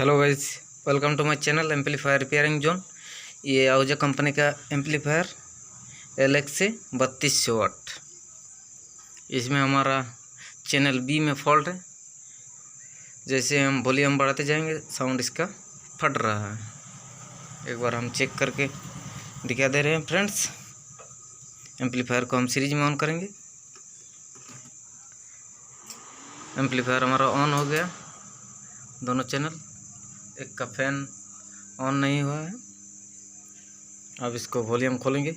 Hello guys, welcome to my channel amplifier repairing zone. ये Ahuja company का amplifier LX से 3200 वाट। इसमें हमारा चैनल B में फॉल्ट है। जैसे हम वॉल्यूम बढ़ाते जाएंगे साउंड इसका फट रहा है। एक बार हम चेक करके दिखा दे रहे हैं फ्रेंड्स। एम्पलीफायर को हम सीरीज में ऑन करेंगे। एम्पलीफायर हमारा ऑन हो गया, दोनों चैनल। एक का फैन ऑन नहीं हुआ है। अब इसको वॉल्यूम खोलेंगे।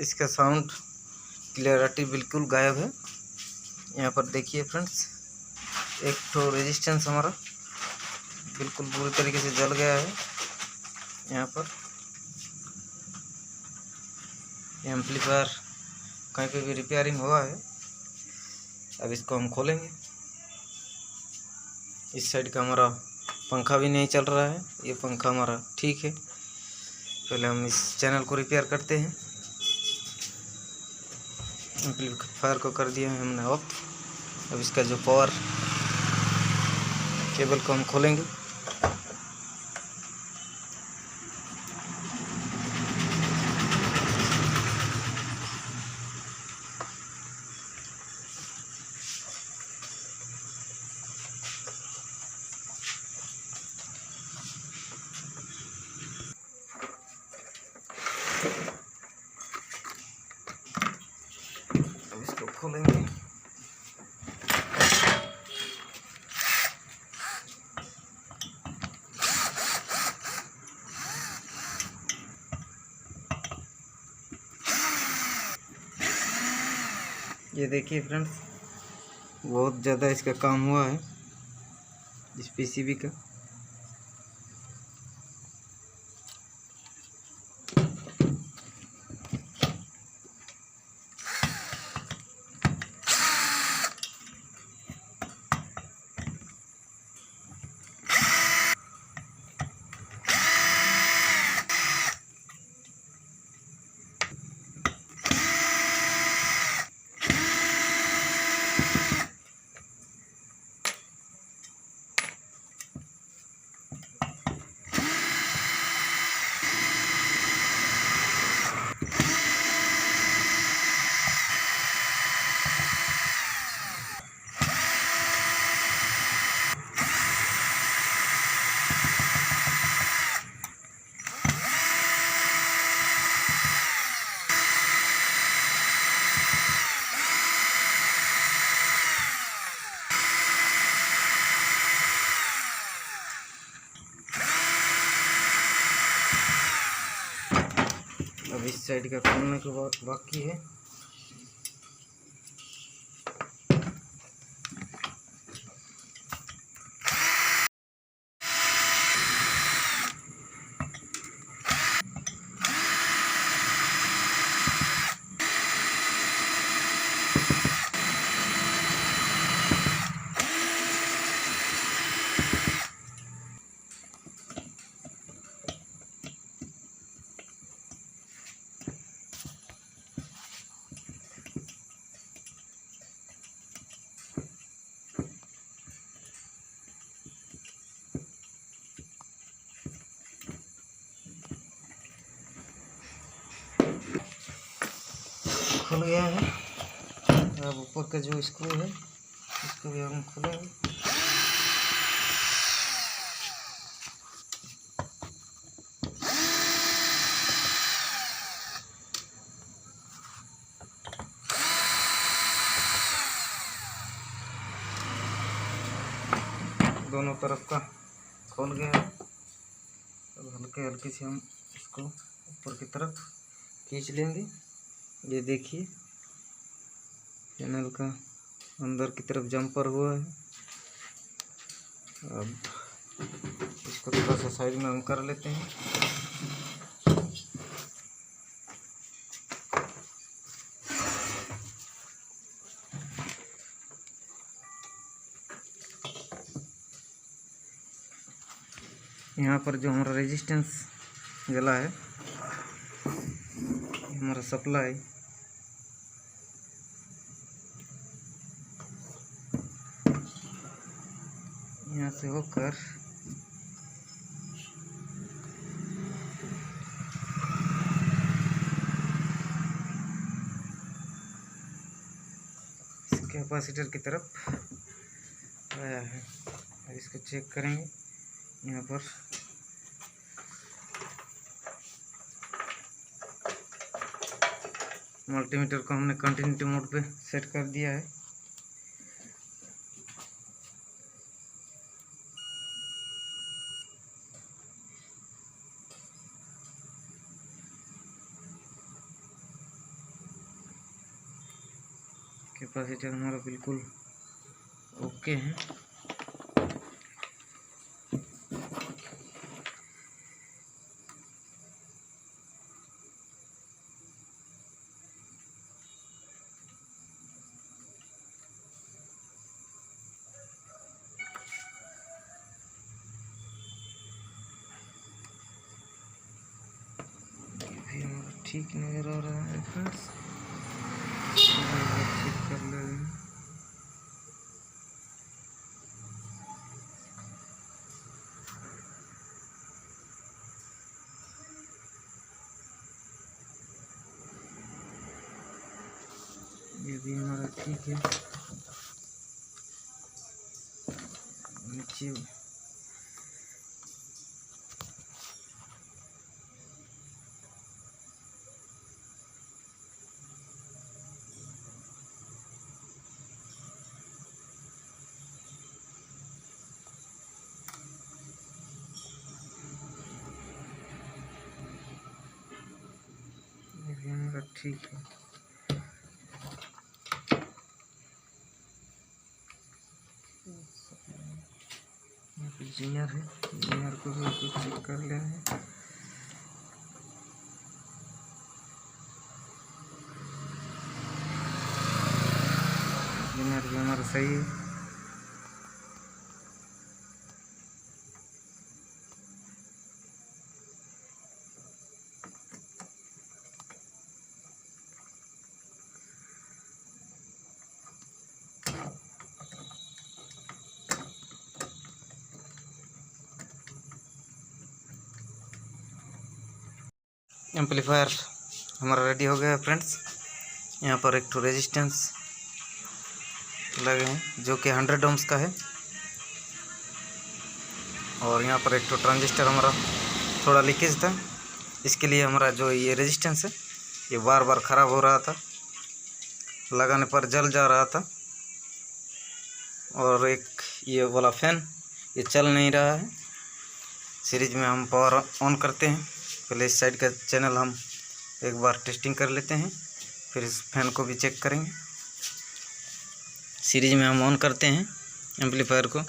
इसका साउंड क्लियरिटी बिल्कुल गायब है। यहाँ पर देखिए फ्रेंड्स, एक तो रेजिस्टेंस हमारा बिल्कुल पूरी तरीके से जल गया है। यहाँ पर एम्पलीफायर कहीं पे भी रिपेयरिंग हुआ है। अब इसको हम खोलेंगे। इस साइड का हमारा पंखा भी नहीं चल रहा है, ये पंखा हमारा ठीक है। पहले हम इस चैनल को रिपेयर करते हैं। एम्पलीफायर को कर दिया है हमने ऑफ। अब इसका जो पावर केबल को हम खोलेंगे। अब इसको खोलेंगे। ये देखिए फ्रेंड्स, बहुत ज़्यादा इसका काम हुआ है इस PCB का। अब इस साइड का खोलने के बाद बाकी है। खुल गया है। अब ऊपर का जो स्क्रू है इसको भी हम खोलेंगे। दोनों तरफ का खोल गया है। अब हल्के हल्के से हम इसको ऊपर की तरफ खींच लेंगे। ये देखिए चैनल का अंदर की तरफ जंपर हुआ है। अब इसको थोड़ा सा साइड में हम कर लेते हैं। यहाँ पर जो हमारा रेजिस्टेंस जला है, हमारा सप्लाई यहाँ से होकर इस कैपेसिटर की तरफ आया है। इसको चेक करेंगे। यहाँ पर मल्टीमीटर को हमने कंटिन्यूटी मोड पे सेट कर दिया है। कैपेसिटर हमारा बिल्कुल ओके है। ठीक नजर आ रहा है फ्रेंड्स, चेक कर ले रहे हैं। ये भी हमारा ठीक है। नीचे ठीक है। इंजीनियर है, इंजीनियर को भी कुछ चेक कर ले हैं। इंजीनियर भी हमारा सही है। एम्पलीफायर हमारा रेडी हो गया है फ्रेंड्स। यहाँ पर एक तो रेजिस्टेंस लगे हैं जो कि 100 ohms का है, और यहाँ पर एक तो ट्रांजिस्टर हमारा थोड़ा लीकेज था, इसके लिए हमारा जो ये रेजिस्टेंस है ये बार बार ख़राब हो रहा था, लगाने पर जल जा रहा था। और एक ये वाला फैन ये चल नहीं रहा है। सीरीज में हम पावर ऑन करते हैं, पहले इस साइड का चैनल हम एक बार टेस्टिंग कर लेते हैं, फिर इस फैन को भी चेक करेंगे। सीरीज में हम ऑन करते हैं एम्पलीफायर को।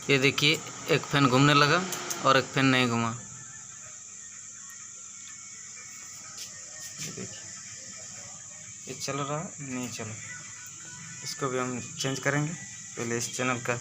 ये देखिए एक फैन घूमने लगा और एक फैन नहीं घूमा। ये देखिए ये चल रहा है, नहीं चला। इसको भी हम चेंज करेंगे। पहले इस चैनल का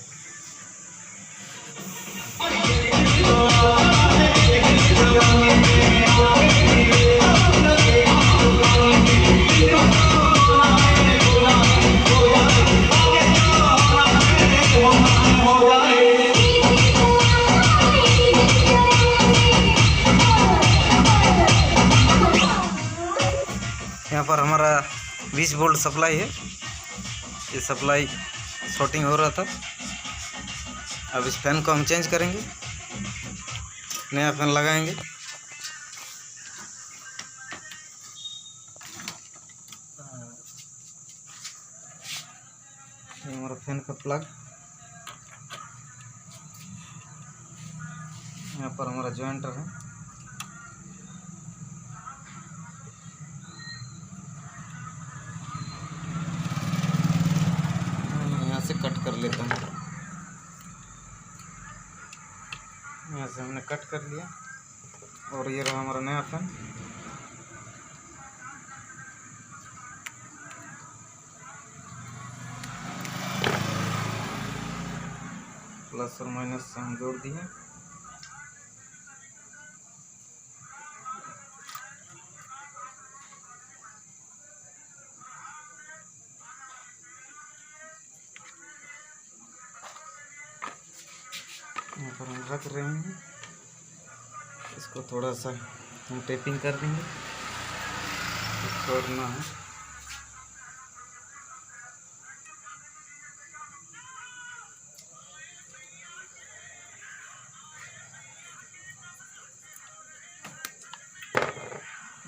यहाँ पर हमारा 20 वोल्ट सप्लाई है। ये सप्लाई शॉर्टिंग हो रहा था। अब इस फैन को हम चेंज करेंगे, नया फैन लगाएंगे। ये हमारा फैन का प्लग, यहाँ पर हमारा जॉइंटर है। यहाँ से कट कर लेता हूँ। यहाँ से हमने कट कर लिया और ये रहा हमारा नया फैन। प्लस और माइनस से हम जोड़ दिए। यहाँ पर हम रख रहे हैं, इसको थोड़ा सा हम टेपिंग कर देंगे, छोड़ना है।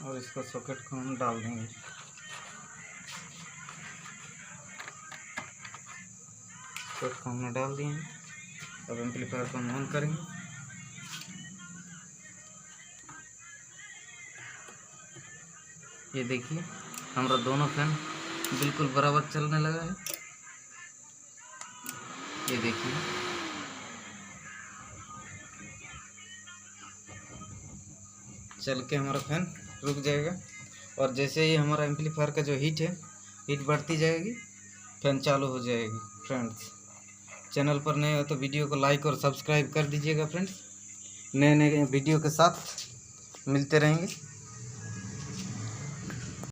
और इसका सॉकेट को हम डाल देंगे। सॉकेट को हमने डाल दिए हैं। अब एम्पलीफायर को हम ऑन करेंगे। ये देखिए हमारा दोनों फैन बिल्कुल बराबर चलने लगा है। ये देखिए चल के हमारा फैन रुक जाएगा और जैसे ही हमारा एम्पलीफायर का जो हीट बढ़ती जाएगी, फैन चालू हो जाएगी। फ्रेंड्स, चैनल पर नए हो तो वीडियो को लाइक और सब्सक्राइब कर दीजिएगा। फ्रेंड्स, नए नए वीडियो के साथ मिलते रहेंगे।